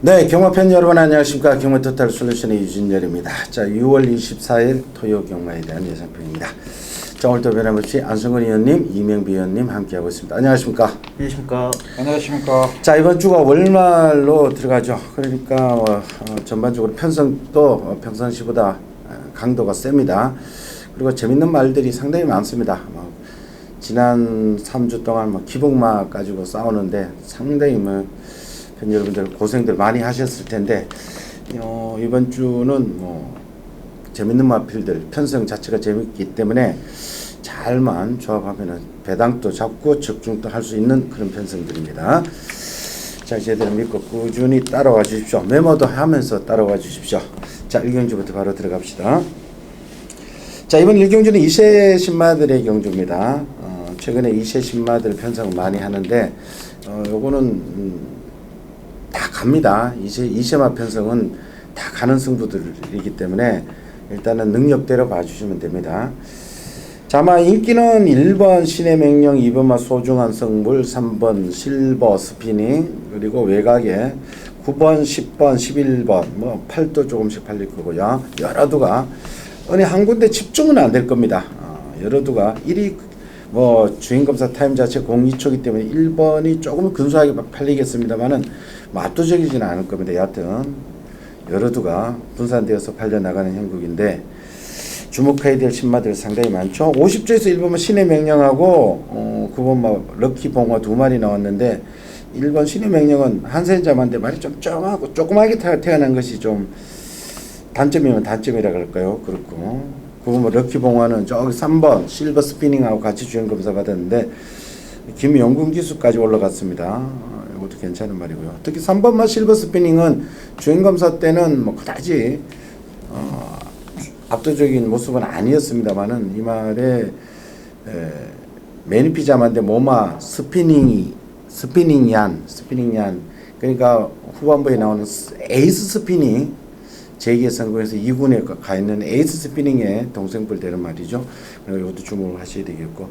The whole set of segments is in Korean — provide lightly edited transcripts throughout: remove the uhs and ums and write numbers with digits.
네, 경마팬 여러분 안녕하십니까. 경마토탈솔루션의 유진열입니다. 자, 6월 24일 토요 경마에 대한 예상평입니다. 자, 오늘도 변함없이 안성근 의원님, 이명비 의원님 함께하고 있습니다. 안녕하십니까. 안녕하십니까. 안녕하십니까. 자, 이번 주가 월말로 들어가죠. 그러니까 전반적으로 편성도 평상시보다 강도가 셉니다. 그리고 재밌는 말들이 상당히 많습니다. 지난 3주 동안 기복마 가지고 싸우는데 상당히 팬 여러분들 고생들 많이 하셨을 텐데 이번 주는 재밌는 마필들 편성 자체가 재밌기 때문에 잘만 조합하면은 배당도 잡고 적중도 할 수 있는 그런 편성들입니다. 자, 저희들 믿고 꾸준히 따라와 주십시오. 메모도 하면서 따라와 주십시오. 자, 1경주부터 바로 들어갑시다. 자, 이번 1경주는 2세 신마들의 경주입니다. 최근에 2세 신마들 편성을 많이 하는데 요거는 다 갑니다. 2세마 편성은 다 가는 승부들이기 때문에 일단은 능력대로 봐주시면 됩니다. 자, 아마 인기는 1번 신의 명령, 2번마 소중한 성물, 3번 실버 스피닝, 그리고 외곽에 9번, 10번, 11번, 8도 조금씩 팔릴 거고요. 여러 두가 어느 한 군데 집중은 안 될 겁니다. 여러 두가 1위 주행검사 타임 자체 02초이기 때문에 1번이 조금 근소하게 팔리겠습니다만은 압도적이지는 않을 겁니다. 여하튼 여러 두가 분산되어서 팔려나가는 형국인데 주목해야 될 신마들 상당히 많죠. 50조에서 1번은 신의 명령하고 9번 럭키 봉화 두 마리 나왔는데 1번 신의 명령은 한센자만데 말이 좀 조그맣게 태어난 것이 좀 단점이면 단점이라 그럴까요? 그렇고 9번 럭키 봉화는 저기 3번 실버 스피닝하고 같이 주행검사 받았는데 김영군 기수까지 올라갔습니다. 이것도 괜찮은 말이고요. 특히 3번만 실버 스피닝은 주행검사 때는 그다지 압도적인 모습은 아니었습니다만은 이 말에 매니피자만데 모마 스피닝얀 그러니까 후반부에 나오는 에이스 스피닝 제2의 성공에서 2군에 가 있는 에이스 스피닝의 동생불 되는 말이죠. 이것도 주목을 하셔야 되겠고,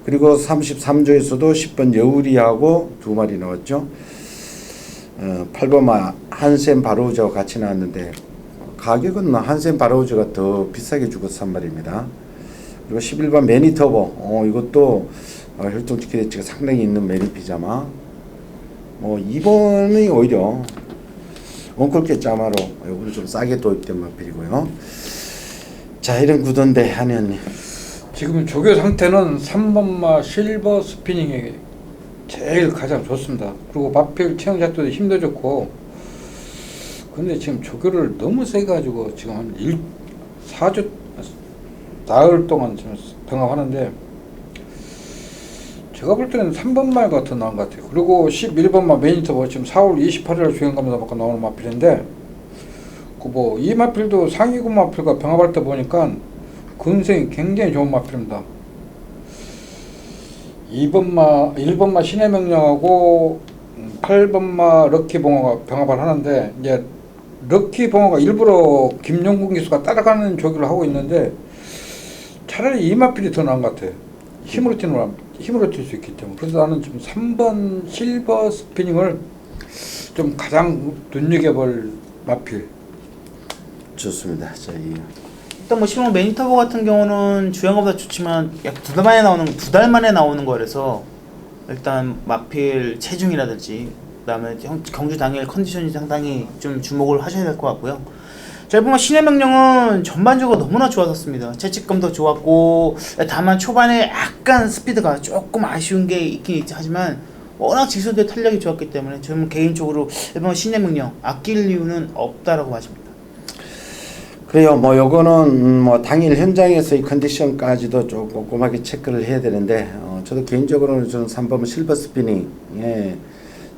그리고 33조에서도 10번 여우리하고 두 마리 나왔죠. 8번 한센 바로우즈와 같이 나왔는데 가격은 한센 바로우즈가 더 비싸게 주고 산 말입니다. 그리고 11번 매니터보, 이것도 혈통치킨 대치가 상당히 있는 매니피자마. 2번이 오히려 원콜켓 자마로 이거는 좀 싸게 도입된 마필이고요. 자, 이런 구도인데 한 의원님. 지금 조교 상태는 3번마 실버 스피닝이 제일 가장 좋습니다. 그리고 마필 체형 자체도 힘도 좋고, 근데 지금 조교를 너무 세게 가지고 지금 한 4주 나흘 동안 지금 병합하는데 제가 볼 때는 3번마가 더 나은 것 같아요. 그리고 11번마 매니터 지금 4월 28일 주행감사 받고 나오는 마필인데 이 마필도 상위군 마필과 병합할 때 보니까 근성이 굉장히 좋은 마필입니다. 1번마 신의 명령하고 8번마 럭키 봉화가 병합을 하는데, 이제 럭키 봉화가 일부러 김용군 기수가 따라가는 조기를 하고 있는데 차라리 이 마필이 더 나은 것 같아요. 힘으로 튈 수 있기 때문에. 그래서 나는 지금 3번 실버 스피닝을 좀 가장 눈여겨볼 마필. 좋습니다. 자, 일단 실버 매니터보 같은 경우는 주행검사 좋지만 약 2달 만에 나오는 거라서 일단 마필 체중이라든지 그다음에 경주 당일 컨디션이 상당히 좀 주목을 하셔야 될 것 같고요. 자, 보면 신의 명령은 전반적으로 너무나 좋았었습니다. 채찍감도 좋았고, 다만 초반에 약간 스피드가 조금 아쉬운 게 있긴 있지, 하지만 워낙 지수대 탄력이 좋았기 때문에 저는 개인적으로 일본 신의 명령 아낄 이유는 없다라고 봐집니다. 그래요. 요거는 당일 현장에서의 컨디션까지도 좀 꼼꼼하게 체크를 해야 되는데 저도 개인적으로는 저는 3번 실버 스피닝의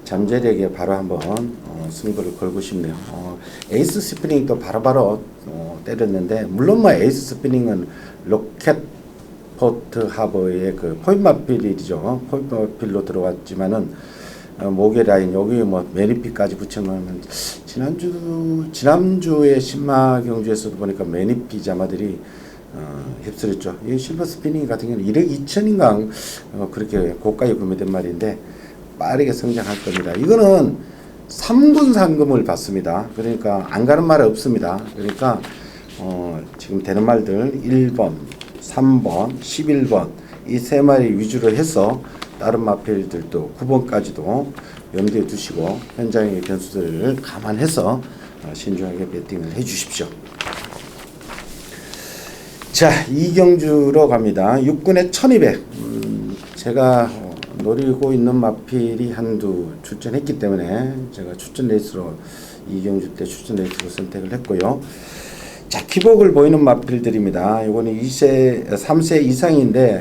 잠재력에 바로 한번 승부를 걸고 싶네요. 에이스 스피닝도 바로바로 때렸는데, 물론 에이스 스피닝은 로켓 포트 하버의 그 포인트 마필이죠. 포인트 마필로 들어왔지만은 목의 라인 여기 매니피까지 붙여놓으면 지난주의 신마 경주에서도 보니까 매니피 자마들이 휩쓸었죠. 이 실버 스피닝 같은 경우는 1억 2천인가 그렇게 고가에 구매된 말인데 빠르게 성장할 겁니다. 이거는 3군 상금을 받습니다. 그러니까 안 가는 말 없습니다. 그러니까 지금 되는 말들 1번, 3번, 11번 이 세 마리 위주로 해서 다른 마필들도 9번까지도 염두에 두시고 현장의 변수들을 감안해서 신중하게 배팅을 해 주십시오. 자, 이경주로 갑니다. 6군에 1200. 제가 노리고 있는 마필이 한두 출전했기 때문에 제가 출전 레이스로 이경주 때 출전 레이스로 선택을 했고요. 자, 기복을 보이는 마필들입니다. 이거는 3세 이상인데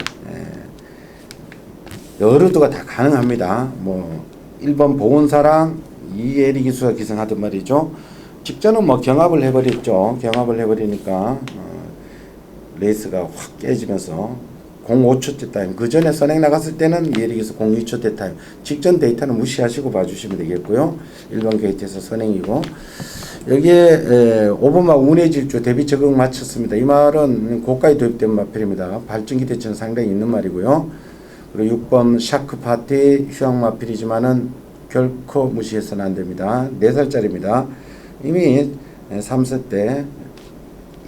여러 두가 다 가능합니다. 뭐 1번 보온사랑 이혜리 기수가 기승하던 말이죠. 직전은 뭐 경합을 해버렸죠. 경합을 해버리니까 레이스가 확 깨지면서 0.5초 타임, 그 전에 선행 나갔을 때는 이혜리 기수 0.2초 타임, 직전 데이터는 무시하시고 봐주시면 되겠고요. 1번 게이트에서 선행이고, 여기에 5번마 운의 질주 대비 적응 마쳤습니다. 이 말은 고가에 도입된 마필입니다. 발전기 대처는 상당히 있는 말이고요. 그리고 6번 샤크 파티 휴양 마필이지만은 결코 무시해서는 안 됩니다. 4살짜리입니다. 이미 3세 때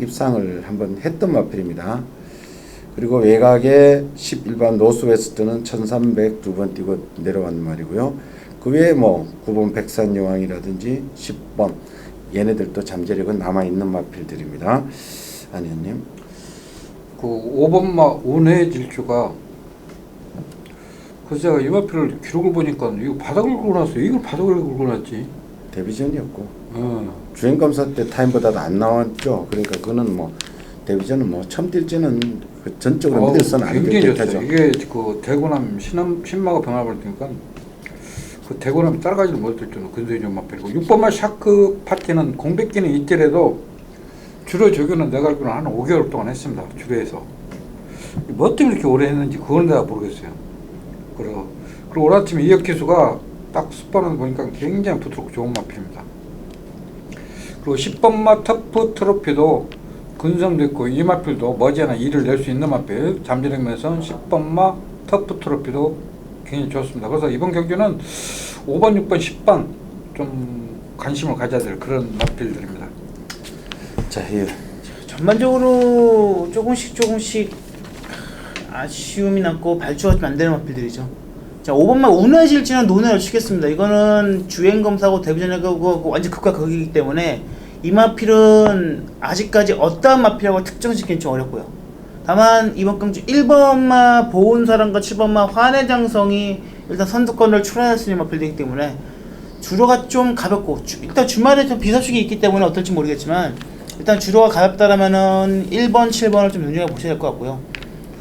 입상을 한번 했던 마필입니다. 그리고 외곽에 11번 노스웨스트는 1300 두 번 뛰고 내려왔는 말이고요. 그 외에 뭐 9번 백산여왕이라든지 10번 얘네들도 잠재력은 남아있는 마필들입니다. 안현님. 그 5번마 운의 질주가 그래서 제가 이 마필을 기록을 보니까 이거 바닥을 긁고 났어요. 이걸 바닥을 긁고 났지. 데뷔전이었고 주행검사 때 타임보다도 안 나왔죠. 그러니까 그거는 뭐 데뷔전은 뭐 처음 뛸지는 그 전적으로 믿을 수는 안 굉장히 되겠죠. 좋았어요. 이게 그 대구남 신마가 변화를 보니까 그 대구남이 따라가지를 못할 정도 근소의 좀 마필이고 6번마 샤크 파티는 공백기는 있더라도 주로 적용은 내가 알기로는 한 5개월 동안 했습니다. 주로해서 뭐 때문에 이렇게 오래 했는지 그건 내가 모르겠어요. 그리고 오늘 아침에 이혁 기수가 딱 습관을 보니까 굉장히 부드럽고 좋은 마필입니다. 그리고 10번마 터프 트로피도 근성됐고 이 마필도 머지않아 일을 낼 수 있는 마필. 잠재력 면에서는 10번마 터프 트로피도 굉장히 좋습니다. 그래서 이번 경기는 5번, 6번, 10번 좀 관심을 가져야 될 그런 마필들입니다. 자, 예. 전반적으로 조금씩 아쉬움이 남고 발주가 좀 안 되는 마필들이죠. 자, 5번만 운해질지는 논의를 치겠습니다. 이거는 주행검사고 데뷔전하고 완전 극과 극이기 때문에 이 마필은 아직까지 어떠한 마필이라고 특정짓기는 좀 어렵고요. 다만 이번 경주 1번마 보온사랑과 7번마 환해장성이 일단 선두권을 출하할 수 있는 마필이기 때문에 주로가 좀 가볍고 일단 주말에 좀 비서축이 있기 때문에 어떨지 모르겠지만 일단 주로가 가볍다라면은 1번, 7번을 좀 눈여겨보셔야 될 것 같고요.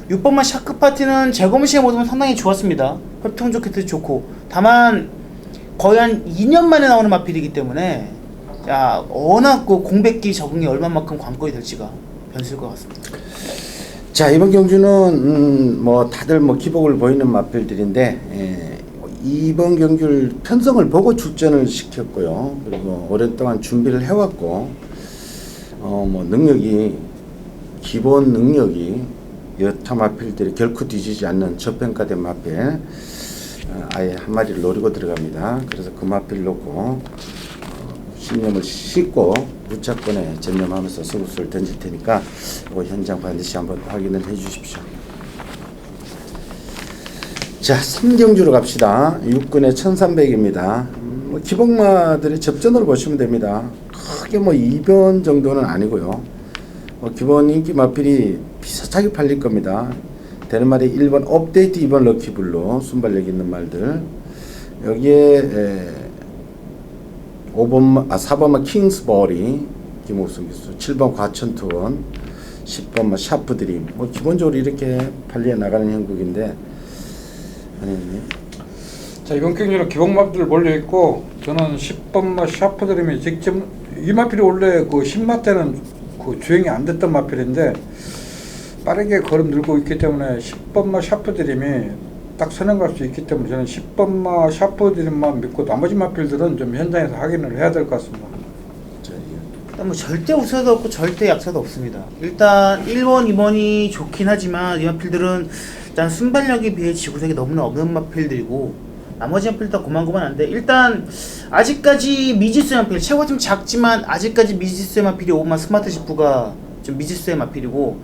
6번마 샤크파티는 재검시의 모습은 상당히 좋았습니다. 협통 좋게도 좋고 다만 거의 한 2년 만에 나오는 마필이기 때문에 자, 워낙 그 공백기 적응이 얼마만큼 관건이 될지가 변수일 것 같습니다. 자, 이번 경주는 뭐 다들 뭐 기복을 보이는 마필들인데 이번 경주를 편성을 보고 출전을 시켰고요. 그리고 오랫동안 준비를 해왔고 뭐 능력이 기본 능력이 여타 마필들이 결코 뒤지지 않는 저평가된 마필 아예 한 마리를 노리고 들어갑니다. 그래서 그 마필 놓고 신념을 싣고 무차권에 전념하면서 서구수를 던질 테니까 그 현장 반드시 한번 확인을 해 주십시오. 자, 3경주로 갑시다. 6군에 1300입니다. 뭐 기복마들의 접전으로 보시면 됩니다. 크게 뭐 2변 정도는 아니고요. 기본 인기 마필이 비슷하게 팔릴 겁니다. 되는 말이 1번 업데이트, 2번 럭키블루 순발력 있는 말들. 여기에 4번만 킹스버리 김옥순 기수, 7번 과천투원, 10번 샤프드림. 뭐 기본적으로 이렇게 팔려 나가는 형국인데 자, 이번 경기는 기본 마필 몰려 있고 저는 10번마 샤프드림이 직접 이 마필이 원래 그 10마 때는 그 주행이 안 됐던 마필인데 빠르게 걸음 들고 있기 때문에 10번마 샤프드림이 딱 선행갈 수 있기 때문에 저는 10번마 샤프드림만 믿고 나머지 마필들은 좀 현장에서 확인을 해야 될 것 같습니다. 일단 뭐 절대 우세도 없고 절대 약세도 없습니다. 일단 1번, 2번이 좋긴 하지만 이 마필들은 일단 순발력에 비해 지구력이 너무나 없는 마필들이고 나머지 연필 다 고만고만한데 일단 아직까지 미지수 연필 최고 좀 작지만 아직까지 미지수의 마필이 5번마 스마트 지프가 좀 미지수의 마필이고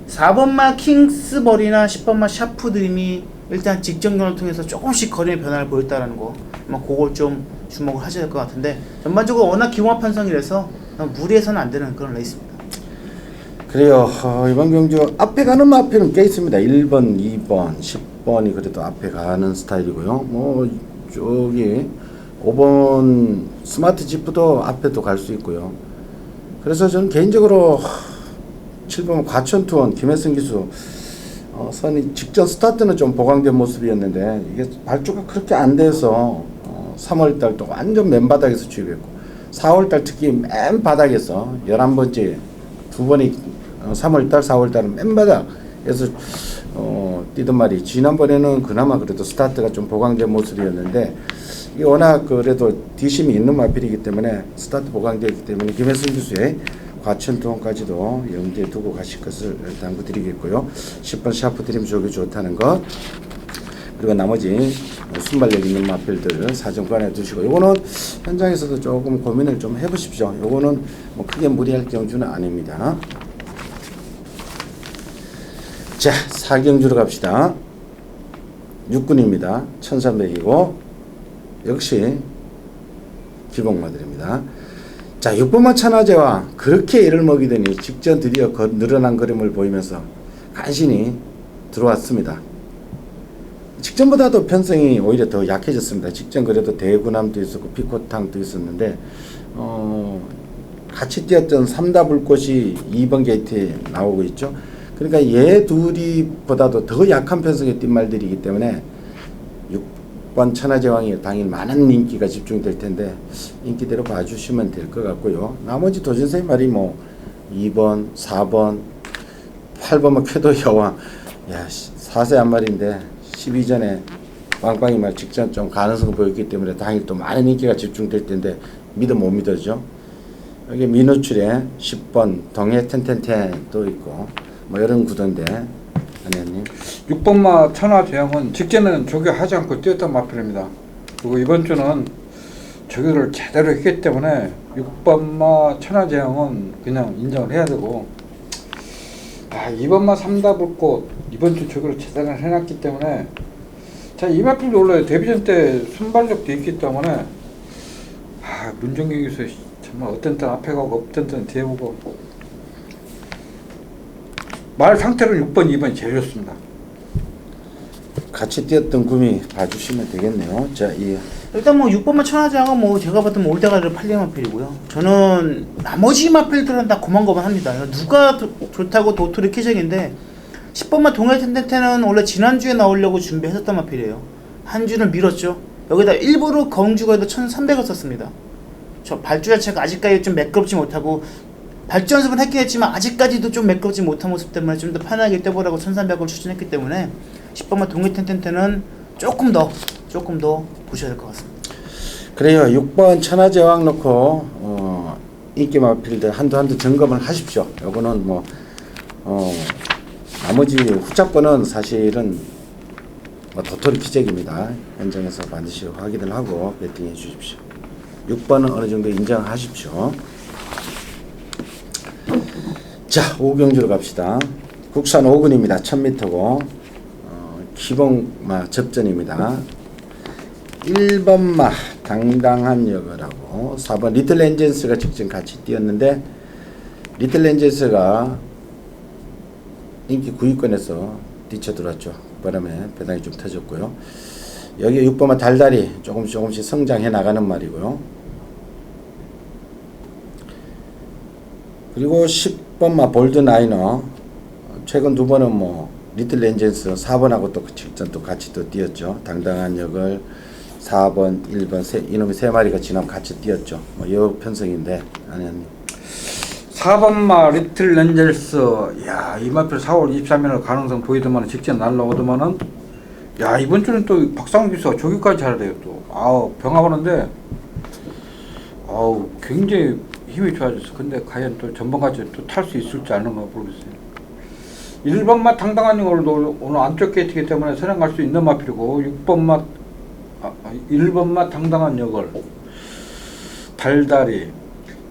4번마 킹스버리나 10번마 샤프 드림이 일단 직전 경을 통해서 조금씩 거리의 변화를 보였다라는 거 아마 그걸 좀 주목을 하셔야 될 것 같은데 전반적으로 워낙 기공화 편성이라서 무리해서는 안 되는 그런 레이스입니다. 그래요. 이번 경주 앞에 가는 마필은 꽤 있습니다. 1번, 2번, 10번이 그래도 앞에 가는 스타일이고요. 뭐 저기 5번 스마트 지프도 앞에도 갈 수 있고요. 그래서 저는 개인적으로 7번 과천투원 김혜승 기수 선이 직전 스타트는 좀 보강된 모습이었는데 이게 발주가 그렇게 안 돼서 3월달 또 완전 맨바닥에서 주입했고 4월달 특히 맨 바닥에서 11번째 두 번이 3월달 4월달은 맨바닥에서 뛰던 말이 지난번에는 그나마 그래도 스타트가 좀 보강된 모습이었는데 이게 워낙 그래도 뒷심이 있는 마필이기 때문에 스타트 보강되기 때문에 김혜승 기수의 과천투원까지도 염두에 두고 가실 것을 당부드리겠고요. 10번 샤프 드림 쪽이 좋다는 것 그리고 나머지 순발력 있는 마필들 사정관에 두시고 요거는 현장에서도 조금 고민을 좀 해보십시오. 요거는 뭐 크게 무리할 경주는 아닙니다. 자 4경주로 갑시다. 6군입니다. 1300이고 역시 기복마들입니다. 자 6번마 천하제와 그렇게 애를 먹이더니 직전 드디어 늘어난 그림을 보이면서 간신히 들어왔습니다. 직전보다도 편성이 오히려 더 약해졌습니다. 직전 그래도 대구남도 있었고 피코탕도 있었는데 같이 뛰었던 삼다불꽃이 2번 게이트에 나오고 있죠. 그러니까 얘 둘이 보다도 더 약한 편성의 뛴 말들이기 때문에 6번 천하제왕이 당연히 많은 인기가 집중될 텐데 인기대로 봐주시면 될 것 같고요. 나머지 도전생 말이 뭐 2번, 4번, 8번만 쾌도 여왕 야 4세 한 마리인데 12전에 왕빵이 말 직전 좀 가능성을 보였기 때문에 당연히 또 많은 인기가 집중될 텐데 믿어 못 믿어죠. 여기 민호출에 10번 동해 텐텐텐도 있고 뭐 이런 구도인데 안혜님 6번마 천하제왕은 직전에는 조교하지 않고 뛰었던 마필입니다. 그리고 이번 주는 조교를 제대로 했기 때문에 6번마 천하제왕은 그냥 인정을 해야 되고 2번마 삼다불꽃 이번 주 조교를 제대로 해놨기 때문에 자 이 마필도 원래 데뷔전 때 순발력도 있기 때문에 문정경 기수 정말 어떤 때는 앞에 가고 어떤 때는 뒤에 보고 말 상태로는 6번, 2번이 제일 좋습니다. 같이 뛰었던 구미 봐주시면 되겠네요. 자, 일단 뭐 6번마 천하제왕은 뭐 제가 봤던 올대가리를 팔리는 마필이고요. 저는 나머지 마필들은 다 고만고만합니다. 누가 좋다고 도토리 키적인데 10번마 동해 텐텐텐은 원래 지난주에 나오려고 준비했었던 마필이에요. 한 주는 미뤘죠. 여기다 일부러 경주가에도 1300을 썼습니다. 저 발주 자체가 아직까지 좀 매끄럽지 못하고 발주 연습은 했긴 했지만 아직까지도 좀 매끄럽지 못한 모습 때문에 좀 더 편하게 뛰어보라고 1300을 추천했기 때문에 10번마 동해 텐텐텐은 조금 더 보셔야 될 것 같습니다. 그래요. 6번 천하제왕 놓고 인기 마필들 한두 점검을 하십시오. 요거는 뭐 나머지 후차권은 사실은 도토리 키재기입니다. 현장에서 반드시 확인을 하고 배팅해 주십시오. 6번은 어느 정도 인정하십시오. 자, 5경주로 갑시다. 국산 5군입니다. 1000m고 기봉마 접전입니다. 1번마 당당한 여거라고 4번 리틀 엔젤스가 직전 같이 뛰었는데 리틀 엔젤스가 인기 9위권에서 뛰쳐들어왔죠. 그 바람에 배당이 좀 터졌고요. 여기 6번마 달달이 조금씩 성장해 나가는 말이고요. 그리고 10번마 볼드나이너 최근 두 번은 뭐 리틀 엔젤스 4번하고 또 직전 또 같이 또 뛰었죠. 당당한 역을 4번, 1번 이놈이 세 마리가 지나면 같이 뛰었죠. 뭐 여 편성인데 아니 4번마 리틀 엔젤스 이 마필 4월 23일 가능성 보이더만 직전 날라오더만은 이번 주는 또 박상훈 기수가 조교까지 잘해요. 또 병합하는데 굉장히 힘이 좋아졌어. 근데 과연 또 전번까지 또 탈 수 있을지 않은가 모르겠어요. 1번마 당당한 영어도 오늘 안쪽 게이트이기 때문에 선행 갈 수 있는 마필이고 6번마 1번마 당당한 역을, 달다리.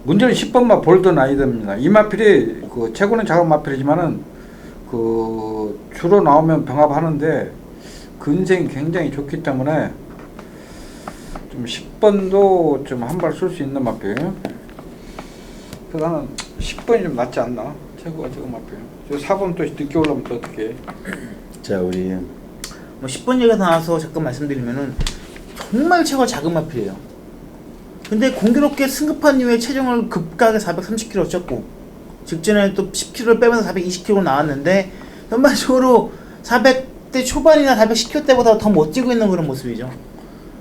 문제는 10번마 볼드 나이드입니다. 이 마필이 그 최고는 작은 마필이지만은 그 주로 나오면 병합하는데 근생이 굉장히 좋기 때문에 좀 10번도 좀 한 발 쏠 수 있는 마필. 그래서 나는 10번이 좀 낫지 않나? 최고가 작은 마필. 저 4번 또 늦게 올라오면 또 어떻게? 자, 우리 뭐 10번 얘기가 나와서 잠깐 말씀드리면은 정말 최고 작은 마필이에요. 근데 공교롭게 승급한 이후에 체중을 급하게 430kg 쪘고 직전에 또 10kg를 빼면서 420kg 나왔는데 전반적으로 400대 초반이나 410kg 때보다 더 멋지고 있는 그런 모습이죠.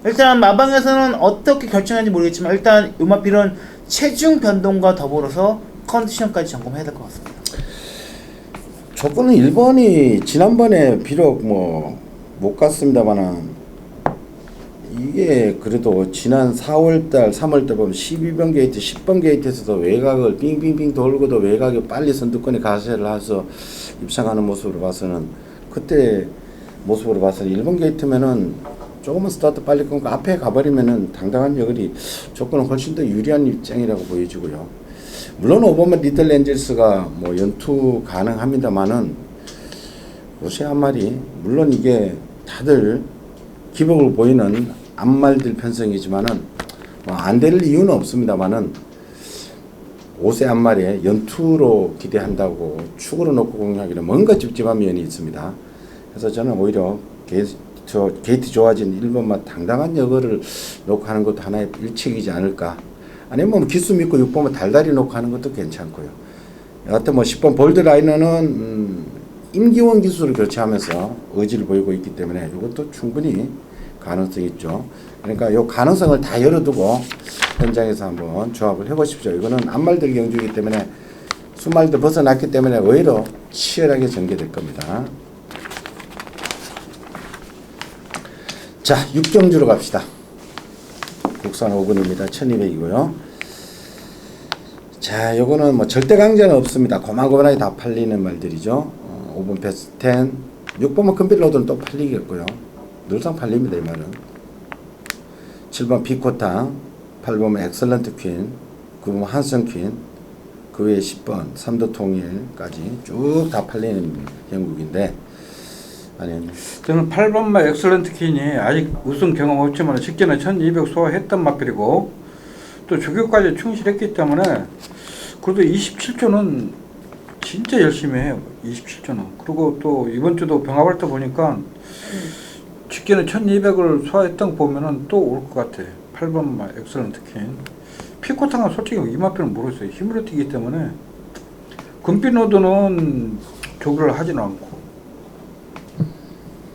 일단 마방에서는 어떻게 결정하는지 모르겠지만 일단 요 마필은 체중 변동과 더불어서 컨디션까지 점검해야 될 것 같습니다. 조건은 1번이 지난번에 비록 뭐 못 갔습니다만은 이게 그래도 지난 4월달 3월달 보면 12번 게이트 10번 게이트에서도 외곽을 빙빙빙 돌고도 외곽에 빨리 선두권에 가세를 해서 입상하는 모습으로 봐서는 그때 모습으로 봐서는 1번 게이트면은 조금만 스타트 빨리 끊고 앞에 가버리면은 당당한 역을이 조건은 훨씬 더 유리한 입장이라고 보여지고요. 물론 5번만 리틀 엔젤스가 뭐 연투 가능합니다만은 요새 한 마리 물론 이게 다들 기복을 보이는 앞말들 편성이지만은 뭐 안 될 이유는 없습니다만은 5세 한 마리에 연투로 기대한다고 축으로 놓고 공략하기는 뭔가 찝찝한 면이 있습니다. 그래서 저는 오히려 게이트 좋아진 1번만 당당한 역을 놓고 하는 것도 하나의 일칙이지 않을까. 아니면 뭐 기수 믿고 6번만 달달이 놓고 하는 것도 괜찮고요. 여하튼 뭐 10번 볼드 라이너는 임기원 기수를 교체하면서 의지를 보이고 있기 때문에 이것도 충분히 가능성이 있죠. 그러니까 이 가능성을 다 열어두고 현장에서 한번 조합을 해보십시오. 이거는 앞말들 경주이기 때문에 순말도 벗어났기 때문에 의외로 치열하게 전개될 겁니다. 자, 6경주로 갑시다. 국산 5분입니다. 1200이고요. 자, 요거는 뭐 절대 강자는 없습니다. 고만고만하게 다 팔리는 말들이죠. 5번 베스텐, 6번은 금빛로드는 또 팔리겠고요. 늘상 팔립니다, 이 말은. 7번 피코탕, 8번 엑설런트 퀸, 9번 한성 퀸, 그 외에 10번 삼도 통일까지 쭉 다 팔리는 형국인데, 아니, 저는 8번마 엑설런트 퀸이 아직 우승 경험 없지만 직전에 1200 소화했던 마필이고 또 조교까지 충실했기 때문에 그래도 27조는 진짜 열심히 해요. 27조는. 그리고 또 이번 주도 병합할 때 보니까 직전에 1200을 소화했던 거 보면은 또 올 것 같아. 8번마 엑설런트 퀸. 피코탕은 솔직히 이 마필은 모르겠어요. 힘으로 뛰기 때문에 금빛노드는 조교를 하지는 않고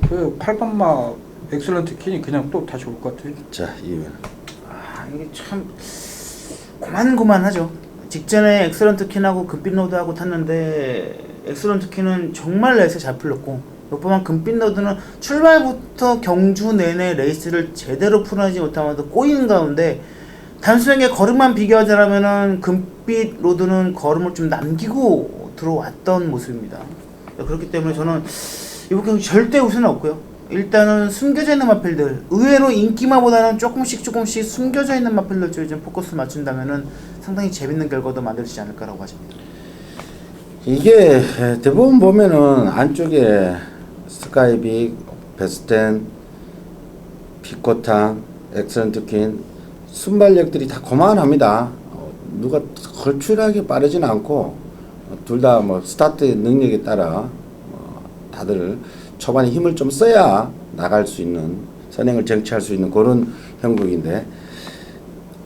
그 8번마 엑설런트 퀸이 그냥 또 다시 올 것 같아요. 자, 이거. 이게 참 고만고만하죠. 직전에 엑설런트 퀸하고 금빛노드하고 탔는데 엑설런트 퀸은 정말 레이스 잘 풀렸고 요번만 금빛노드는 출발부터 경주 내내 레이스를 제대로 풀어내지 못하면서 꼬이는 가운데 단순하게 걸음만 비교하자면은 금빛로드는 걸음을 좀 남기고 들어왔던 모습입니다. 그렇기 때문에 저는 이번 경기 절대 우승은 없고요. 일단은 숨겨져 있는 마필들, 의외로 인기마보다는 조금씩 숨겨져 있는 마필들 쪽에 좀 포커스 맞춘다면은 상당히 재밌는 결과도 만들어지지 않을까라고 하십니다. 이게 대부분 보면은 안쪽에 스카이빅, 베스텐, 피코탕, 엑설런트 퀸 순발력들이 다 고만합니다. 누가 걸출하게 빠르지는 않고 둘 다 뭐 스타트 능력에 따라 다들 초반에 힘을 좀 써야 나갈 수 있는 선행을 쟁취할 수 있는 그런 형국인데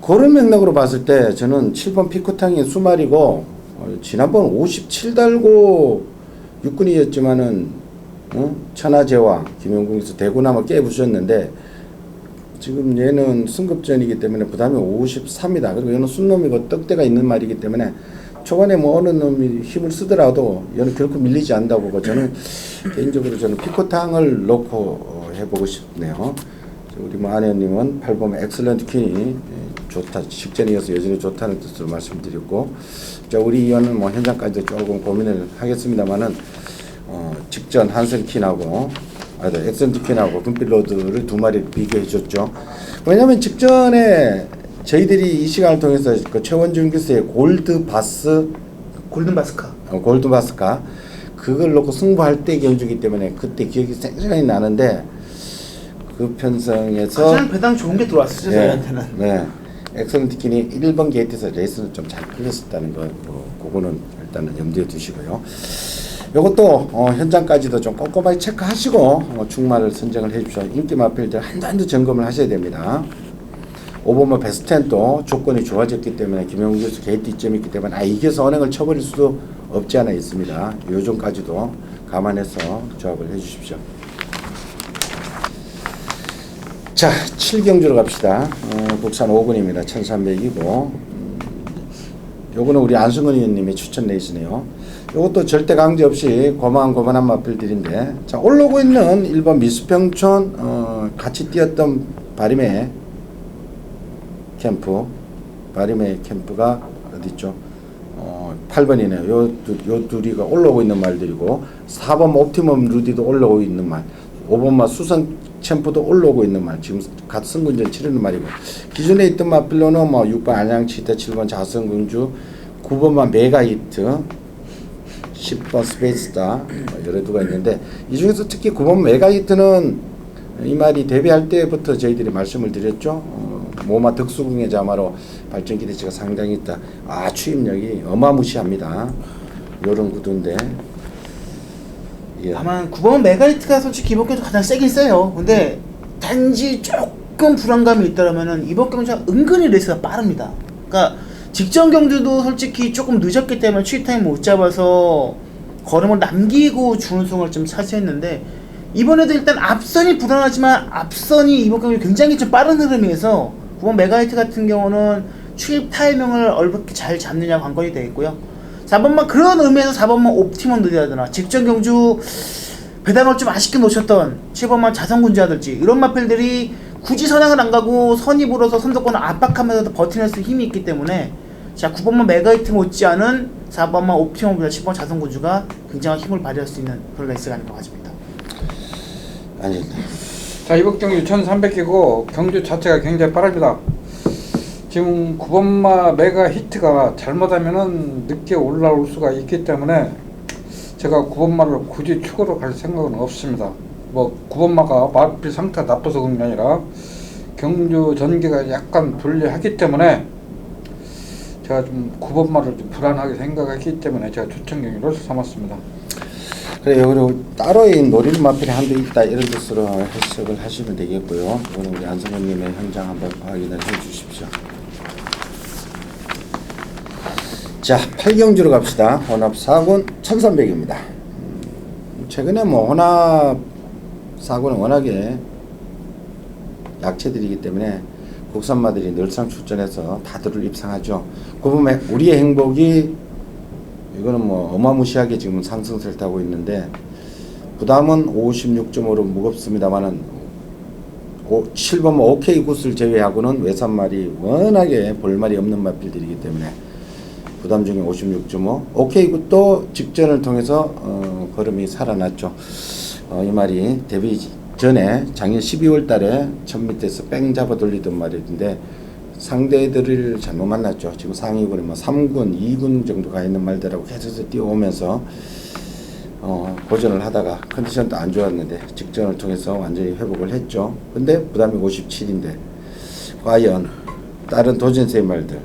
그런 맥락으로 봤을 때 저는 7번 피코탕이 수말이고 지난번 57 달고 육군이었지만은 천하제왕 김용국에서 대구남을 깨부셨는데 지금 얘는 승급전이기 때문에 부담이 53이다. 그리고 얘는 순놈이고 떡대가 있는 말이기 때문에 초반에 뭐 어느 놈이 힘을 쓰더라도 얘는 결코 밀리지 않는다고 보고 저는 개인적으로 저는 피코탕을 놓고 해보고 싶네요. 우리 뭐 안혜원님은 8번 엑설런트 퀸이 좋다, 직전이어서 여전히 좋다는 뜻으로 말씀드렸고, 자 우리 의원은 뭐 현장까지도 조금 고민을 하겠습니다만은 직전 한성 퀸하고 엑센티킨하고 금필로드를 두 마리 비교해 줬죠. 왜냐하면 직전에 저희들이 이 시간을 통해서 그 최원준 교수의 골든바스카. 골드바스카 그걸 놓고 승부할 때 경주기 때문에 그때 기억이 생생히 나는데 그 편성에서 가장 배당 좋은 게 들어왔었죠. 저희한테는. 네. 엑센티킨이 1번 게이트에서 레이스는 좀 잘 풀렸었다는 거, 그거는 일단은 염두에 두시고요. 이것도 현장까지도 좀 꼼꼼하게 체크하시고 충마를 선정을 해주십시오. 인기 마필들 한단도 점검을 하셔야 됩니다. 5번마 베스트10도 조건이 좋아졌기 때문에 김영우 교수 게이트 이점이 있기 때문에 이겨서 언행을 쳐버릴 수도 없지 않아 있습니다. 요점까지도 감안해서 조합을 해주십시오. 자, 7경주로 갑시다. 국산 5군입니다. 1300이고 요거는 우리 안승근 의원님의 추천 레이스네요. 요것도 절대 강제 없이 고만한 마필들인데, 자, 올라오고 있는 1번 미수평촌 같이 뛰었던 바림의 캠프가 어디있죠? 8번이네요. 요 둘이가 올라오고 있는 말들이고, 4번 옵티멈 루디도 올라오고 있는 말, 5번마 수성 챔프도 올라오고 있는 말, 지금 갓 승군전 치르는 말이고, 기존에 있던 마필로는 뭐 6번 안양치타, 7번 자성군주, 9번만 메가히트, 10번 스페이스다, 여러 두가 있는데, 이 중에서 특히 9번 메가히트는 이 말이 데뷔할 때부터 저희들이 말씀을 드렸죠. 모마 덕수궁의 자마로 발전 기대치가 상당히 있다. 추임력이 어마무시합니다. 요런 구도인데. 예. 다만 9번 메가리트가 솔직히 이번 경주 가장 세긴 세요. 근데 단지 조금 불안감이 있다면은 이번 경주가 은근히 레이스가 빠릅니다. 그러니까 직전 경주도 솔직히 조금 늦었기 때문에 추이 타임 못 잡아서 걸음을 남기고 준우승을 좀 차지했는데, 이번에도 일단 앞선이 불안하지만 앞선이 이번 경주 굉장히 좀 빠른 흐름에서 9번 메가히트 같은 경우는 출입 타이밍을 얼마게 잘 잡느냐 관건이 되어 있고요. 4번만 그런 의미에서 4번만 옵티멈 느리하더나 직전 경주 배당을 좀 아쉽게 놓쳤던 7번만 자성군주라든지 이런 마필들이 굳이 선행을 안 가고 선입으로서 선두권을 압박하면서도 버티는 수 힘이 있기 때문에, 자, 9번만 메가히트 못지않은 4번만 옵티멈보다 10번 자성군주가 굉장한 힘을 발휘할 수 있는 그런 레이스가 아닌가 가집니다. 아닙니다. 자, 이번 경주 1300이고 경주 자체가 굉장히 빠릅니다. 지금 9번마 메가 히트가 잘못하면은 늦게 올라올 수가 있기 때문에 제가 9번마를 굳이 추가로 갈 생각은 없습니다. 뭐 9번마가 마필 상태가 나빠서 그런 게 아니라 경주 전개가 약간 불리하기 때문에 제가 좀 9번마를 좀 불안하게 생각했기 때문에 제가 추천 경기로 삼았습니다. 그래요. 그리고 따로의 노리는 마필이 한대 있다, 이런 뜻으로 해석을 하시면 되겠고요. 오늘 우리 안성원님의 현장 한번 확인을 해 주십시오. 자, 8경주로 갑시다. 혼합 4군 1300입니다. 최근에 뭐 혼합 4군은 워낙에 약체들이기 때문에 국산마들이 늘상 출전해서 다들을 입상하죠. 그 부분에 우리의 행복이 이거는 뭐 어마무시하게 지금 상승세를 타고 있는데, 부담은 56.5로 무겁습니다만은 7번 OK 굿을 제외하고는 외산말이 워낙에 볼말이 없는 마필들이기 때문에 부담 중에 56.5. OK 굿도 직전을 통해서 걸음이 살아났죠. 이 말이 데뷔 전에 작년 12월 달에 1000m에서 뺑 잡아 돌리던 말인데, 상대들을 잘못 만났죠. 지금 상위군에 뭐 3군, 2군 정도 가 있는 말들하고 계속 뛰어오면서 고전을 하다가 컨디션도 안 좋았는데 직전을 통해서 완전히 회복을 했죠. 근데 부담이 57인데 과연 다른 도전세의 말들,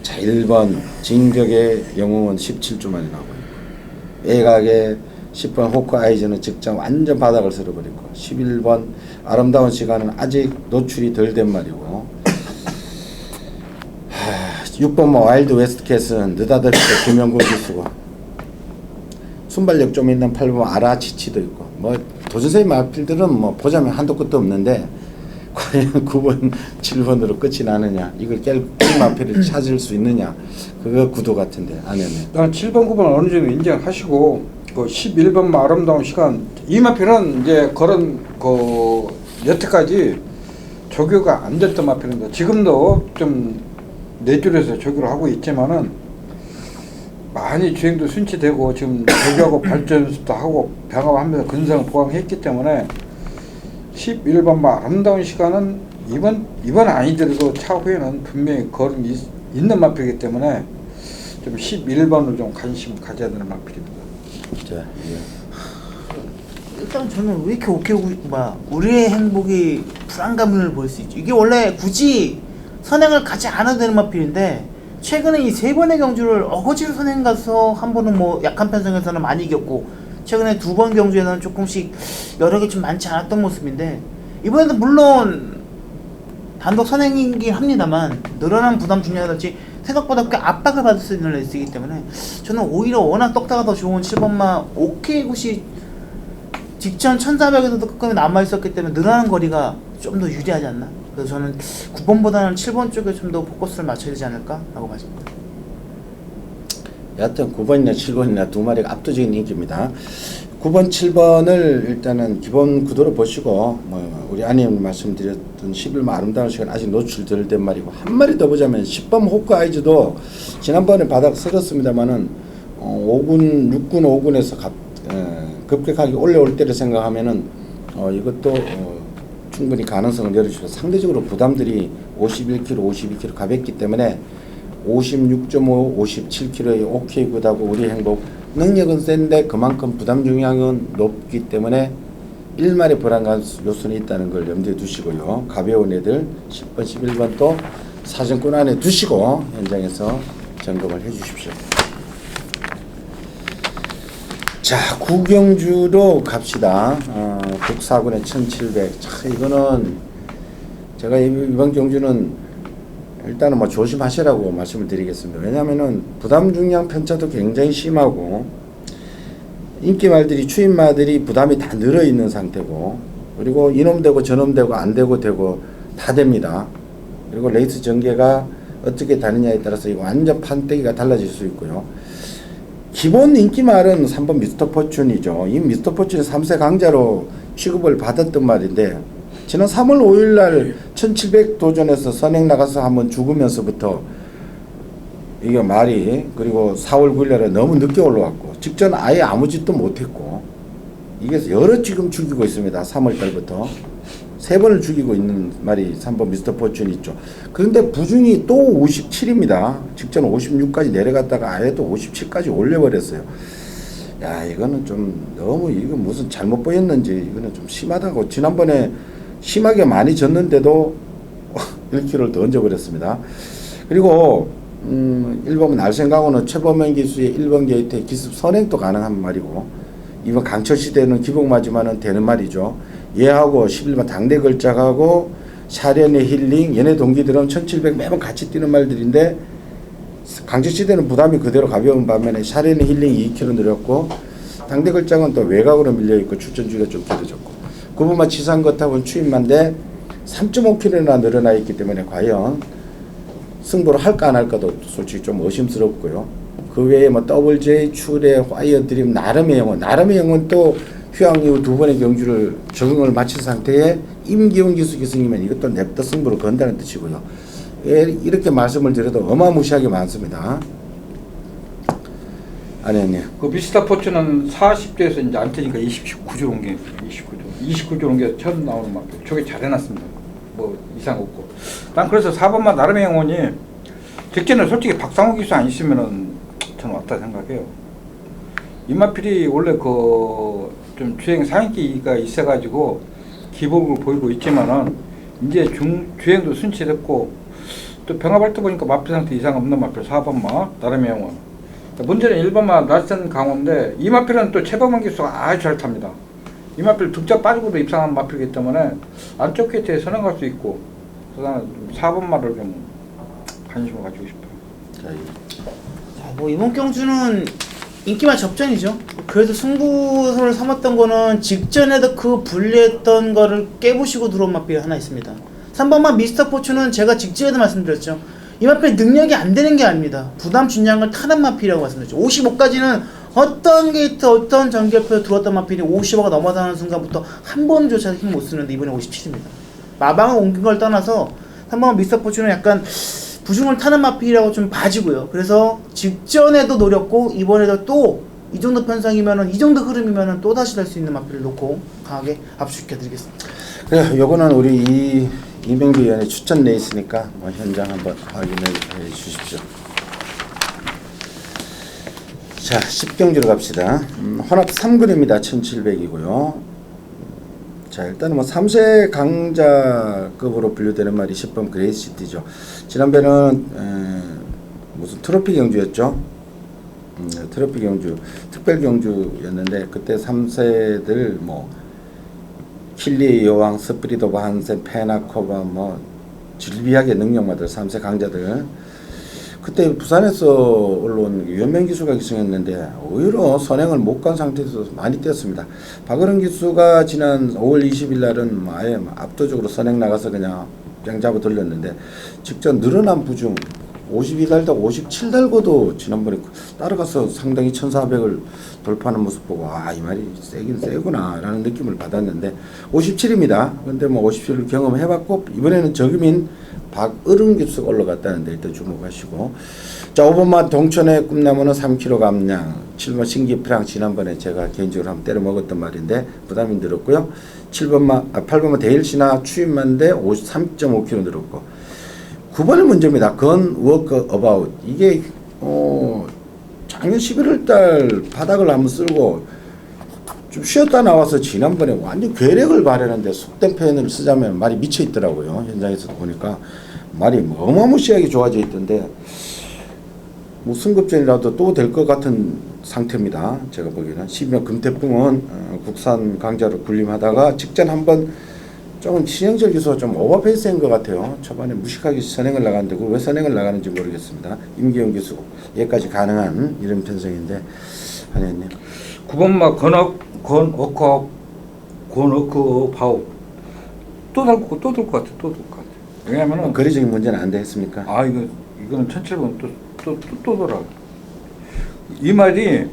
자, 1번 진격의 영웅은 17주 만에 나오고 있고, 애각의 10번 호크 아이즈는 직전 완전 바닥을 쓸어버리고, 11번 아름다운 시간은 아직 노출이 덜 된 말이고, 6번 뭐 와일드 웨스트캣은 느닷없이 김영국 기수고, 순발력 좀 있는 8번 아라치치도 있고, 뭐 도전세의 마필들은 뭐 보자면 한도 끝도 없는데 과연 9번 7번으로 끝이 나느냐, 이걸 깰 마필을 찾을 수 있느냐, 그거 구도 같은데 안에는. 일단 7번 9번 어느 정도 인정하시고, 그 11번 아름다운 시간, 이 마필은 이제 그런 여태까지 조교가 안 됐던 마필인데 지금도 좀 내줄에서 조교를 하고 있지만은 많이 주행도 순치되고 지금 대교하고 발전 연습도 하고 병합하면서 근성을 보강했기 때문에 11번마 아름다운 시간은 이번 아니더라도 차후에는 분명히 걸음이 있는 마필이기 때문에 좀 11번으로 좀 관심 가져야 되는 마필입니다. 자, 예. 일단 저는 왜 이렇게 우리의 행복이 불안감을 보일 수 있죠. 이게 원래 굳이 선행을 가지 않아도 되는 마필인데 최근에 이 세 번의 경주를 어거지로 선행 가서 한 번은 뭐 약한 편성에서는 많이 이겼고 최근에 두 번 경주에서는 조금씩 여력이 좀 많지 않았던 모습인데 이번에도 물론 단독 선행이긴 합니다만 늘어난 부담 중량이랄지 생각보다 꽤 압박을 받을 수 있는 레이스이기 때문에 저는 오히려 워낙 떡다가 더 좋은 7번마 오케이 굿이 직전 1400에서도 끝까지 남아있었기 때문에 늘어나는 거리가 좀 더 유리하지 않나? 그래서 저는 9번보다는 7번 쪽에 좀 더 포커스를 맞춰야 되지 않을까? 라고 봐집니다. 여하튼 9번이나 7번이나 두 마리가 압도적인 인기입니다. 9번, 7번을 일단은 기본 구도로 보시고 뭐 우리 아님 말씀드렸던 11번 아름다운 시간 아직 노출 덜 된 말이고 한 마리 더 보자면 10번 호크아이즈도 지난번에 바닥 쓸었습니다만은 5군, 6군, 5군에서 급격하게 올라올 때를 생각하면은 이것도 충분히 가능성을 열어주셔서 상대적으로 부담들이 51kg, 52kg 가볍기 때문에 56.5, 57kg의 오케이 굿하고 우리 행복 능력은 센데 그만큼 부담 중량은 높기 때문에 1마리 불안감 요소는 있다는 걸 염두에 두시고요. 가벼운 애들 10번, 11번 또 사정권 안에 두시고 현장에서 점검을 해 주십시오. 자, 구경주로 갑시다. 북사군의 1700. 자, 이거는 제가 이번 경주는 일단은 뭐 조심하시라고 말씀을 드리겠습니다. 왜냐면은 부담 중량 편차도 굉장히 심하고 인기말들이 추임마들이 부담이 다 늘어 있는 상태고 그리고 이놈 되고 저놈 되고 안 되고 되고 다 됩니다. 그리고 레이스 전개가 어떻게 다느냐에 따라서 이거 완전 판때기가 달라질 수 있고요. 기본 인기말은 3번 미스터 포춘이죠. 이 미스터 포춘이 3세 강자로 취급을 받았던 말인데 지난 3월 5일날 1700 도전에서 선행 나가서 한번 죽으면서부터 이게 말이 그리고 4월 9일날에 너무 늦게 올라왔고 직전 아예 아무 짓도 못했고 이게 여러 지금 죽이고 있습니다. 3월달부터 3번을 죽이고 있는 말이 3번 미스터 포춘 있죠. 그런데 부중이 또 57입니다. 직전 56까지 내려갔다가 아예 또 57까지 올려버렸어요. 야, 이거는 좀 너무 이거 무슨 잘못 보였는지 이거는 좀 심하다고. 지난번에 심하게 많이 졌는데도 1kg를 더 얹어버렸습니다. 그리고 1번 알생강호는 최범현 기수의 1번 게이트의 기습 선행도 가능한 말이고 2번 강철시대는 기복맞으면 되는 말이죠. 얘하고 11번 당대 걸작하고 샤련의 힐링 얘네 동기들은 1700 매번 같이 뛰는 말들인데 강철시대는 부담이 그대로 가벼운 반면에 샤련의 힐링 2kg 늘었고 당대 걸작은 또 외곽으로 밀려있고 출전주기가 좀 길어졌고 9번마 치상것하고는 추임만데 3.5kg나 늘어나 있기 때문에 과연 승부를 할까 안 할까도 솔직히 좀 의심스럽고요. 그 외에 뭐 더블 J, 출의 화이어 드림, 나름의 영혼 또 휴양 이후 두 번의 경주를 적응을 마친 상태에 임기훈 기수 기승이면 이것도 냅다 승부를 건다는 뜻이고요. 이렇게 말씀을 드려도 어마무시하게 많습니다. 아니. 그 미스터 포츠는 40조에서 이제 안 뜨니까 29조 온 게 29조 온 게 처음 나오는 마필. 저게 잘 해놨습니다. 뭐 이상 없고. 난 그래서 4번만 나름의 영혼이 직전에 솔직히 박상호 기수 안 있으면은 저는 왔다 생각해요. 이 마필이 원래 그 좀 주행 상인기가 있어가지고 기복을 보이고 있지만은 이제 주행도 순치됐고 또 병합할 때 보니까 마필 상태 이상 없는 마필 4번마 나름의 영혼. 문제는 1번마 날선 강호인데 이 마필은 또 최범원 기수가 아주 잘 탑니다. 이 마필 득자 빠지고도 입상한 마필이기 때문에 안쪽 게이트에 선행할 수 있고 그래서 나는 4번마를 좀 관심을 가지고 싶어요. 자, 뭐 이번 경주는 인기만 접전이죠. 그래서 승부를 삼았던 거는 직전에도 그 불리했던 거를 깨부시고 들어온 마필이 하나 있습니다. 3번만 미스터 포춘은 제가 직전에도 말씀드렸죠. 이 마필 능력이 안 되는 게 아닙니다. 부담 중량을 타는 마필이라고 말씀드렸죠. 55까지는 어떤 게이트 어떤 전개표에 들어왔던 마필이 55가 넘어가는 순간부터 한 번조차 힘 못 쓰는데 이번에 57입니다. 마방을 옮긴 걸 떠나서 3번 미스터 포춘은 약간 부중을 타는 마필이라고 좀 봐지고요. 그래서 직전에도 노렸고 이번에도 또 이 정도 편성이면은 이 정도 흐름이면은 또 다시 될 수 있는 마필을 놓고 강하게 압수시켜드리겠습니다. 그래, 요거는 우리 이명규 위원의 추천 레이스니까 뭐 현장 한번 확인해 주십시오. 자, 10경주로 갑시다. 혼합 3근입니다. 1700이고요. 자, 일단은 뭐 3세 강자급으로 분류되는 말이 10번 그레이시티죠. 지난번에는 무슨 트로피 경주였죠. 트로피 경주, 특별 경주였는데 그때 3세들 뭐 킬리의 여왕, 스프리드 오브 한센, 페나코바 뭐 질비하게 능력마들 3세 강자들 그때 부산에서 올라온 유현명 기수가 기승했는데 오히려 선행을 못 간 상태에서 많이 뛰었습니다. 박은영 기수가 지난 5월 20일 날은 아예 압도적으로 선행 나가서 그냥 뺑 잡아 돌렸는데 직전 늘어난 부중 52달다 57 달고도 지난번에 따라가서 상당히 1400을 돌파하는 모습 보고 이 말이 세긴 세구나 라는 느낌을 받았는데 57입니다. 근데 뭐 57을 경험해봤고 이번에는 저금인 박을은 기수가 올라갔다는데 일단 주목하시고 자 5번마 동천의 꿈나무는 3kg 감량 7번 신기프랑 지난번에 제가 개인적으로 한번 때려 먹었던 말인데 부담이 들었고요. 8번마 데일시나 추임만대 53.5kg 늘었고 9번의 문제입니다. 건 워크 어바웃 이게 작년 11월 달 바닥을 한번 쓸고 좀 쉬었다 나와서 지난번에 완전 괴력을 발휘하는데 속된 표현을 쓰자면 말이 미쳐 있더라고요. 현장에서 보니까 말이 어마무시하게 좋아져 있던데 뭐 승급전이라도 또 될 것 같은 상태입니다. 제가 보기에는 12년 금태풍은 국산 강자로 군림하다가 직전 한번 조금 신영철 기수가 좀 오버페이스인 것 같아요. 초반에 무식하게 선행을 나가는데 그걸 왜 선행을 나가는지 모르겠습니다. 임기영 기수 여기까지 가능한 이런 편성인데 한혜님 9번마 건어크 바우 또 달 것 같아. 왜냐면은 거리적인 문제는 안 되겠습니까? 이거는 1700번 또 돌아. 이 말이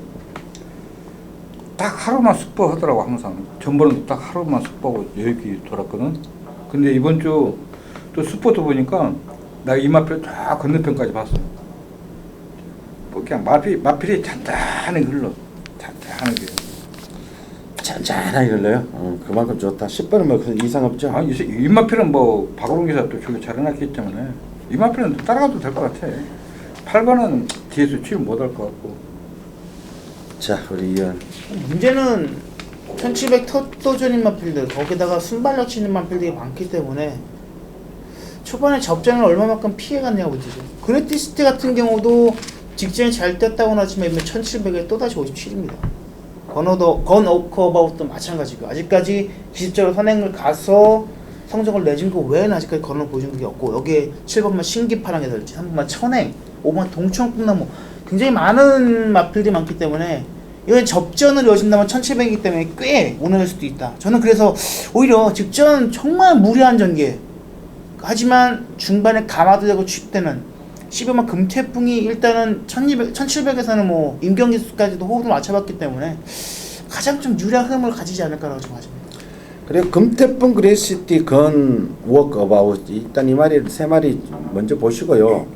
딱 하루만 숙보하더라고 항상. 전번에도 딱 하루만 숙보하고 여기 돌았거든. 근데 이번 주 또 숙보도 보니까 나 이마필 쫙 건너편까지 봤어. 뭐 그냥 마필이 잔잔하게 흘러. 잔잔하게 흘러요? 그만큼 좋다. 10번은 뭐 이상 없죠? 이마필은 뭐 박으론 기사 또 저기 잘해놨기 때문에 이마필은 따라가도 될 것 같아. 8번은 뒤에서 치유 못할 것 같고. 자, 우리 이현 문제는 1700 텄도전인 마필들 거기다가 순발력 치는 마필들이 많기 때문에 초반에 접전을 얼마만큼 피해갔냐고 문제죠. 그레티시티 같은 경우도 직전에 잘 뛰었다고는 하지만 이번 1700에 또다시 57입니다. 건 오커바웃도 마찬가지고 아직까지 기습적으로 선행을 가서 성적을 내준 거 외에는 아직까지 건을 보여준 게 없고 여기에 7번만 신기파랑이랄지 3번만 천행 5번만 동천꿈나무 굉장히 많은 마필들이 많기 때문에 이건 접전을 여신다면 1700이기 때문에 꽤 무너질 수도 있다. 저는 그래서 오히려 직전 정말 무리한 전개 하지만 중반에 감아도 되고 취입되는 12번 금태풍이 일단은 1700에서는 뭐 임경기수까지도 호흡을 맞춰봤기 때문에 가장 좀 유리한 흐름을 가지지 않을까라고 생각합니다. 그리고 금태풍 그레이시티 건 워크 어바웃 일단 이 말이 세 마리 먼저 보시고요.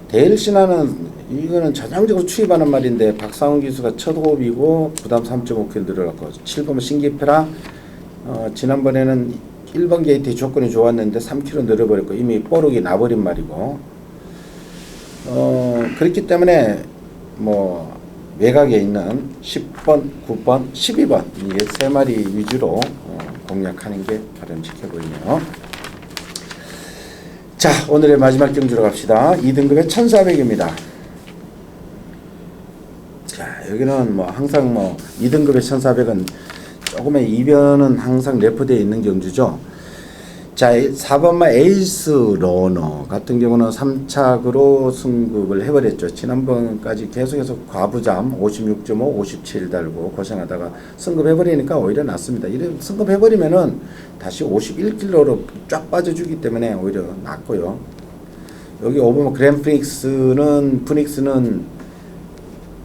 데일시나는 이거는 전형적으로 추입하는 말인데 박상훈 기수가 첫 호흡이고 부담 3.5kg 늘어났고 7번 신기페라 지난번에는 1번 게이트 조건이 좋았는데 3kg 늘어버렸고 이미 뽀록이 나버린 말이고 그렇기 때문에 뭐 외곽에 있는 10번, 9번, 12번 이 세 마리 위주로 공략하는 게 바람직해 보이네요. 자, 오늘의 마지막 경주로 갑시다. 2등급의 1400입니다. 자, 여기는 뭐 항상 뭐 2등급의 1400은 조금의 이변은 항상 내포되어 있는 경주죠. 자, 4번마 에이스 러너 같은 경우는 3착으로 승급을 해버렸죠. 지난번까지 계속해서 과부잠 56.5, 57 달고 고생하다가 승급해버리니까 오히려 낫습니다. 이래 승급해버리면은 다시 51kg로 쫙 빠져주기 때문에 오히려 낫고요. 여기 5번마 푸닉스는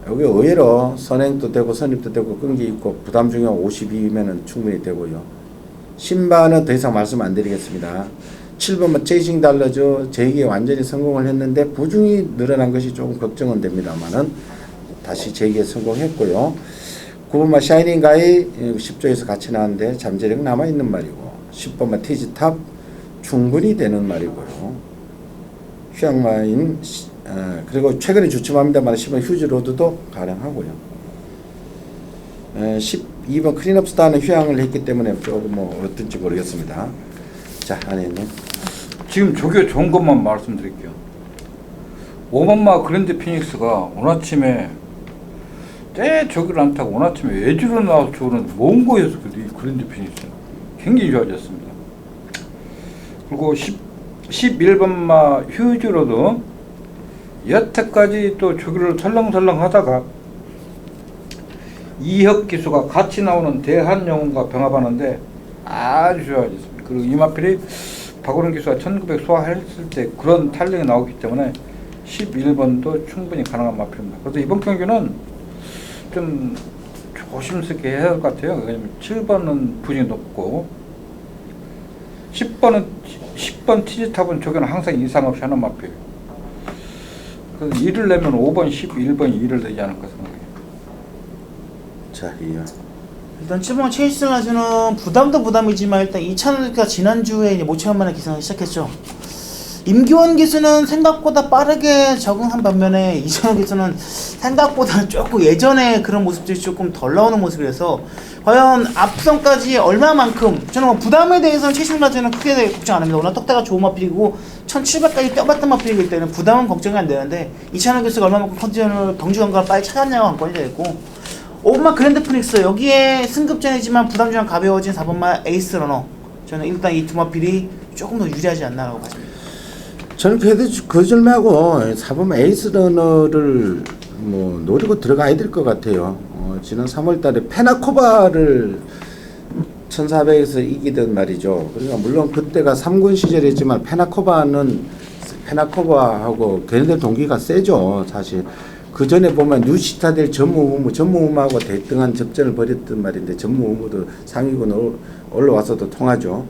여기 의외로 선행도 되고 선입도 되고 끈기 있고 부담 중에 52면은 충분히 되고요. 신바는 더 이상 말씀 안 드리겠습니다. 17번만 체이싱 달러죠. 재기에 완전히 성공을 했는데 부중이 늘어난 것이 조금 걱정은 됩니다만은 다시 재기에 성공했고요. 9번만 샤이닝 가이 10조에서 같이 나왔는데 잠재력 남아있는 말이고 10번만 티지탑 충분히 되는 말이고요. 휴양마인 그리고 최근에 주춤합니다만 10번 휴즈로드도 가능하고요. 12번 클린업스타는 휴양을 했기 때문에 조금 뭐 어떤지 모르겠습니다. 자, 안혜님. 지금 조교 좋은 것만 말씀드릴게요. 5번마 그랜드 피닉스가 오늘 아침에 조교를 안 타고 오늘 아침에 외주로 나와서 조는 몽고에서 그랜드 피닉스 굉장히 좋아졌습니다. 그리고 11번마 휴즈로도 여태까지 또 조교를 설렁설렁 하다가 이혁 기수가 같이 나오는 대한영웅과 병합하는데 아주 좋아졌습니다. 그리고 이마필이 박오른 기수가 1900 소화했을 때 그런 탄력이 나오기 때문에 11번도 충분히 가능한 마필입니다. 그래서 이번 경기는 좀 조심스럽게 해야 할 것 같아요. 왜냐면 7번은 부진이 높고 10번 티지탑은 조교는 항상 이상 없이 하는 마필. 그래서 1을 내면 5번, 11번, 2를 내지 않을까 생각해요. 자, 이어. 일단 7번 체이스 라즈는 부담도 부담이지만 일단 이찬우가 지난주에 이제 모처럼 만에 기승을 시작했죠. 임기원 기수는 생각보다 빠르게 적응한 반면에 이찬우 기수는 생각보다 조금 예전에 그런 모습들이 조금 덜 나오는 모습이라서 과연 앞선까지 얼마만큼 저는 뭐 부담에 대해서는 체이스 라즈는 크게 걱정 안 합니다. 워낙 떡대가 좋은 마필이고 1700까지 뼈봤던 마필이기 때문에 부담은 걱정이 안 되는데 이찬우 기수가 얼마만큼 컨디션을 경주 경과를 빨리 찾았냐가 관건이 되겠고 5번마 그랜드 피닉스 여기에 승급전이지만 부담주랑 가벼워진 4번마 에이스 러너 저는 일단 이 두 마필이 조금 더 유리하지 않나라고 봐집니다. 저는 그래도 거절매하고 4번마 에이스 러너를 뭐 노리고 들어가야 될 것 같아요. 지난 3월달에 페나코바를 1400에서 이기던 말이죠. 그러니까 물론 그때가 3군 시절이지만 페나코바하고 걔네들 동기가 세죠. 사실 그 전에 보면 뉴시타델 전무후무하고 대등한 접전을 벌였던 말인데 전무후무도 상위군 올라와서도 통하죠.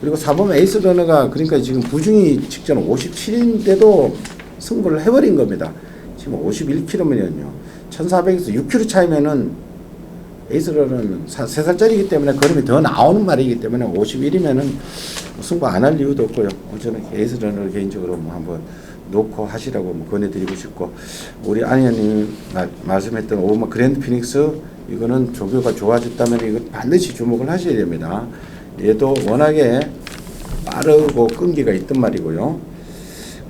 그리고 4번 에이스 러너가 그러니까 지금 부중이 직전 57인데도 승부를 해버린 겁니다. 지금 51km면요. 1400에서 6km 차이면은 에이스 러너는 3살짜리이기 때문에 걸음이 더 나오는 말이기 때문에 51이면은 승부 안 할 이유도 없고요. 저는 에이스 러너를 개인적으로 뭐 한번 놓고 하시라고 뭐 권해드리고 싶고 우리 안희연님 말씀했던 5번마 그랜드 피닉스 이거는 조교가 좋아졌다면 이거 반드시 주목을 하셔야 됩니다. 얘도 워낙에 빠르고 끈기가 있단 말이고요.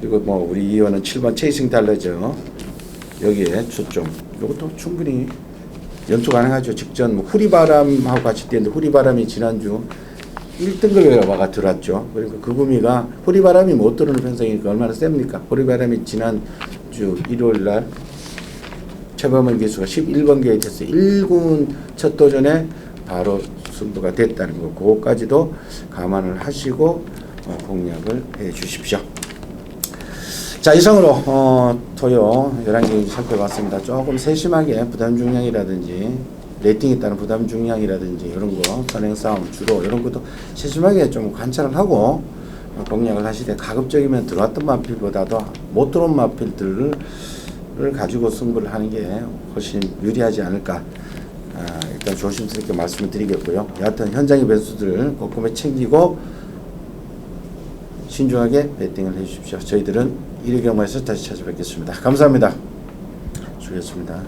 그리고 뭐 우리 이원은 7번 체이싱 달러죠. 여기에 초점 이것도 충분히 연투 가능하죠. 직전 뭐 후리바람하고 같이 뛰었는데 후리바람이 지난주 1등급에 와가 들어왔죠. 그러니까 그 구미가 호리바람이 못 들어오는 편성이니까 얼마나 셉니까? 호리바람이 지난주 일요일날 최범원 기수가 11번 게이트에서 1군 첫 도전에 바로 승부가 됐다는 거 그거까지도 감안을 하시고 공략을 해 주십시오. 자, 이상으로 토요 11경기 살펴봤습니다. 조금 세심하게 부담 중량이라든지 레이팅에 따른 부담 중량이라든지 이런 거 선행 싸움 주로 이런 것도 세심하게 좀 관찰을 하고 공략을 하시되 가급적이면 들어왔던 마필보다도 못 들어온 마필들을 가지고 승부를 하는 게 훨씬 유리하지 않을까 일단 조심스럽게 말씀을 드리겠고요. 여하튼 현장의 변수들을 꼼꼼히 챙기고 신중하게 배팅을 해주십시오. 저희들은 1회 경마에서 다시 찾아뵙겠습니다. 감사합니다. 수고하셨습니다.